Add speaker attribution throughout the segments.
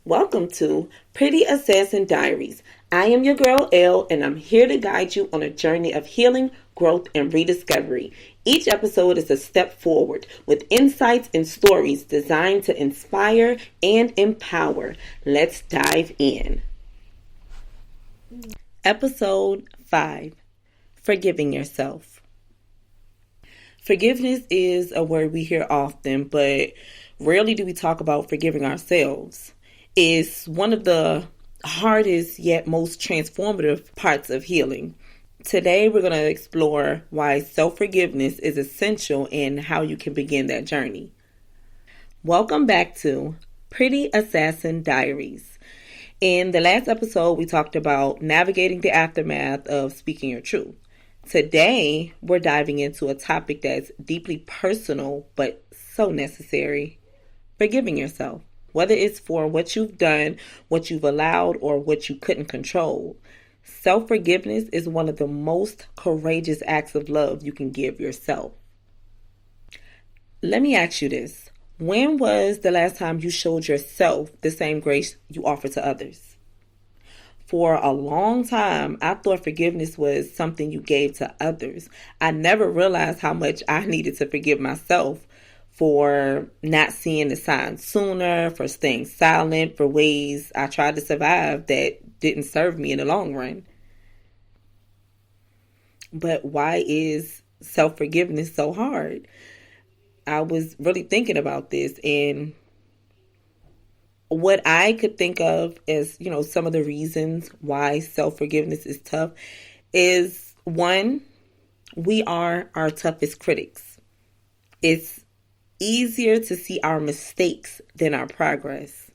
Speaker 1: Welcome to Pretty Assassin Diaries. I am your girl Elle, and I'm here to guide you on a journey of healing, growth, and rediscovery. Each episode is a step forward with insights and stories designed to inspire and empower. Let's dive in. Episode 5, Forgiving Yourself. Forgiveness is a word we hear often, but rarely do we talk about forgiving ourselves. It's one of the hardest yet most transformative parts of healing. Today, we're going to explore why self-forgiveness is essential and how you can begin that journey. Welcome back to Pretty Assassin Diaries. In the last episode, we talked about navigating the aftermath of speaking your truth. Today, we're diving into a topic that's deeply personal but so necessary: forgiving yourself. Whether it's for what you've done, what you've allowed, or what you couldn't control. Self-forgiveness is one of the most courageous acts of love you can give yourself. Let me ask you this. When was the last time you showed yourself the same grace you offer to others? For a long time, I thought forgiveness was something you gave to others. I never realized how much I needed to forgive myself for not seeing the signs sooner, for staying silent, for ways I tried to survive that didn't serve me in the long run. But why is self-forgiveness so hard? I was really thinking about this, and what I could think of as, some of the reasons why self-forgiveness is tough is, one, we are our toughest critics. It's easier to see our mistakes than our progress.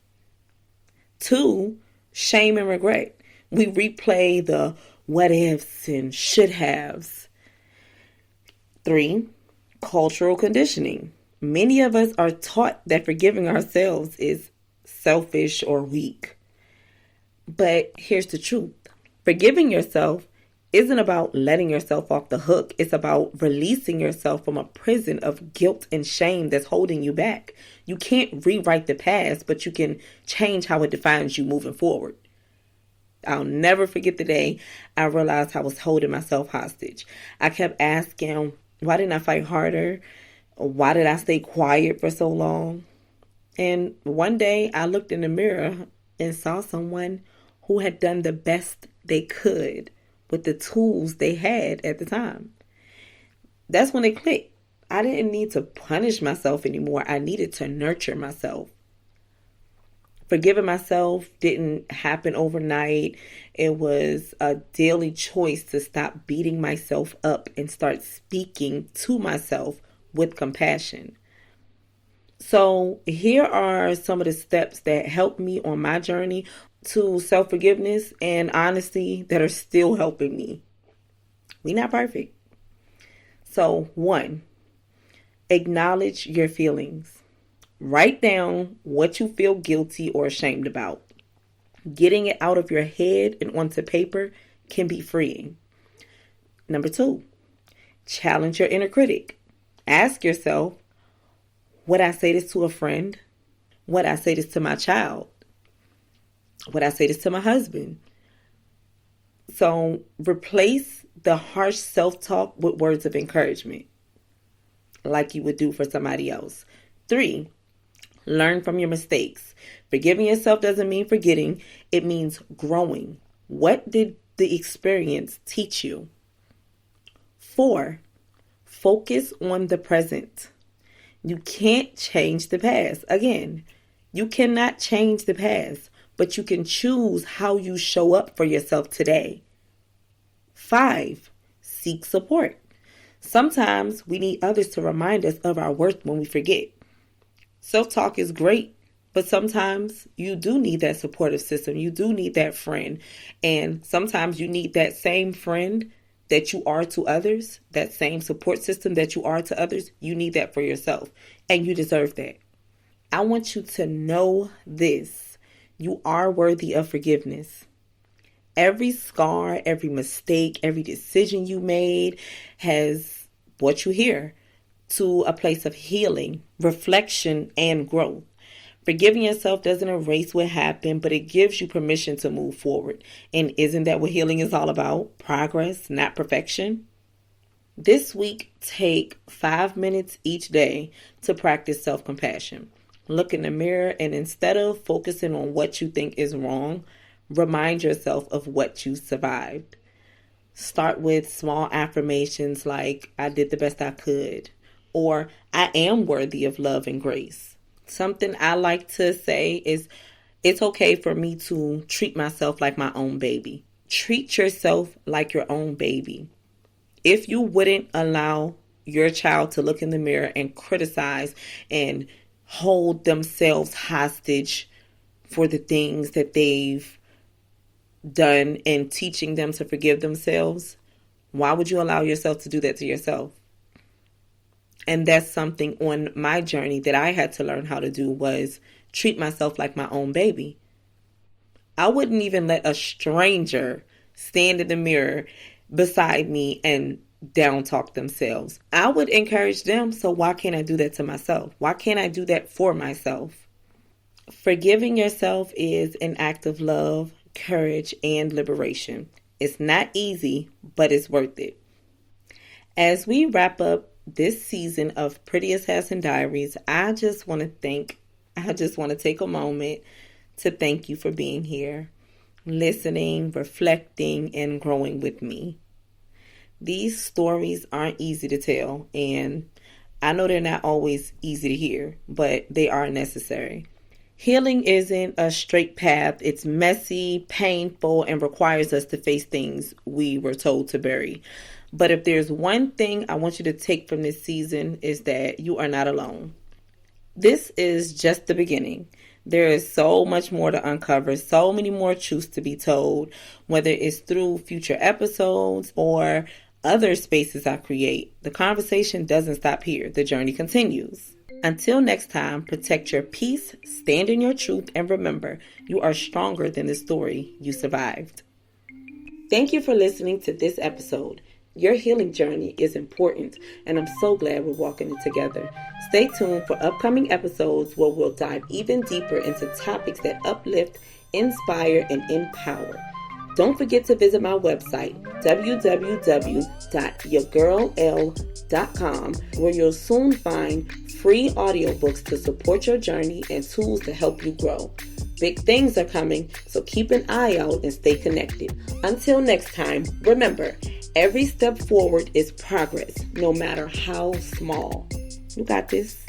Speaker 1: 2, shame and regret. We replay the what ifs and should haves. 3, cultural conditioning. Many of us are taught that forgiving ourselves is selfish or weak. But here's the truth. Forgiving yourself isn't about letting yourself off the hook. It's about releasing yourself from a prison of guilt and shame that's holding you back. You can't rewrite the past, but you can change how it defines you moving forward. I'll never forget the day I realized I was holding myself hostage. I kept asking, why didn't I fight harder? Why did I stay quiet for so long? And one day I looked in the mirror and saw someone who had done the best they could with the tools they had at the time. That's when it clicked. I didn't need to punish myself anymore. I needed to nurture myself. Forgiving myself didn't happen overnight. It was a daily choice to stop beating myself up and start speaking to myself with compassion. So here are some of the steps that helped me on my journey to self-forgiveness and honesty that are still helping me. We're not perfect. So 1, acknowledge your feelings. Write down what you feel guilty or ashamed about. Getting it out of your head and onto paper can be freeing. Number 2, challenge your inner critic. Ask yourself, would I say this to a friend? Would I say this to my child? Would I say this to my husband? So replace the harsh self-talk with words of encouragement, like you would do for somebody else. 3, learn from your mistakes. Forgiving yourself doesn't mean forgetting. It means growing. What did the experience teach you? 4, focus on the present. You can't change the past. Again, you cannot change the past, but you can choose how you show up for yourself today. 5, seek support. Sometimes we need others to remind us of our worth when we forget. Self-talk is great, but sometimes you do need that supportive system. You do need that friend. And sometimes you need that same friend that you are to others, that same support system that you are to others. You need that for yourself, and you deserve that. I want you to know this. You are worthy of forgiveness. Every scar, every mistake, every decision you made has brought you here to a place of healing, reflection, and growth. Forgiving yourself doesn't erase what happened, but it gives you permission to move forward. And isn't that what healing is all about? Progress, not perfection. This week, take 5 minutes each day to practice self-compassion. Look in the mirror and instead of focusing on what you think is wrong, remind yourself of what you survived. Start with small affirmations like, I did the best I could, or I am worthy of love and grace. Something I like to say is, it's okay for me to treat myself like my own baby. Treat yourself like your own baby. If you wouldn't allow your child to look in the mirror and criticize and hold themselves hostage for the things that they've done and teaching them to forgive themselves, why would you allow yourself to do that to yourself? And that's something on my journey that I had to learn how to do, was treat myself like my own baby. I wouldn't even let a stranger stand in the mirror beside me and down talk themselves. I would encourage them, so why can't I do that to myself? Why can't I do that for myself? Forgiving yourself is an act of love, courage, and liberation. It's not easy, but it's worth it. As we wrap up this season of Pretty Assassin Diaries, I just want to take a moment to thank you for being here, listening, reflecting, and growing with me. These stories aren't easy to tell, and I know they're not always easy to hear, but they are necessary. Healing isn't a straight path. It's messy, painful, and requires us to face things we were told to bury. But if there's one thing I want you to take from this season, is that you are not alone. This is just the beginning. There is so much more to uncover, so many more truths to be told, whether it's through future episodes or other spaces I create. The conversation doesn't stop here. The journey continues. Until next time, protect your peace, stand in your truth, and remember, you are stronger than the story you survived. Thank you for listening to this episode. Your healing journey is important, and I'm so glad we're walking it together. Stay tuned for upcoming episodes where we'll dive even deeper into topics that uplift, inspire, and empower. Don't forget to visit my website, www.yourgirl.com, where you'll soon find free audiobooks to support your journey and tools to help you grow. Big things are coming, so keep an eye out and stay connected. Until next time, remember, every step forward is progress, no matter how small. You got this.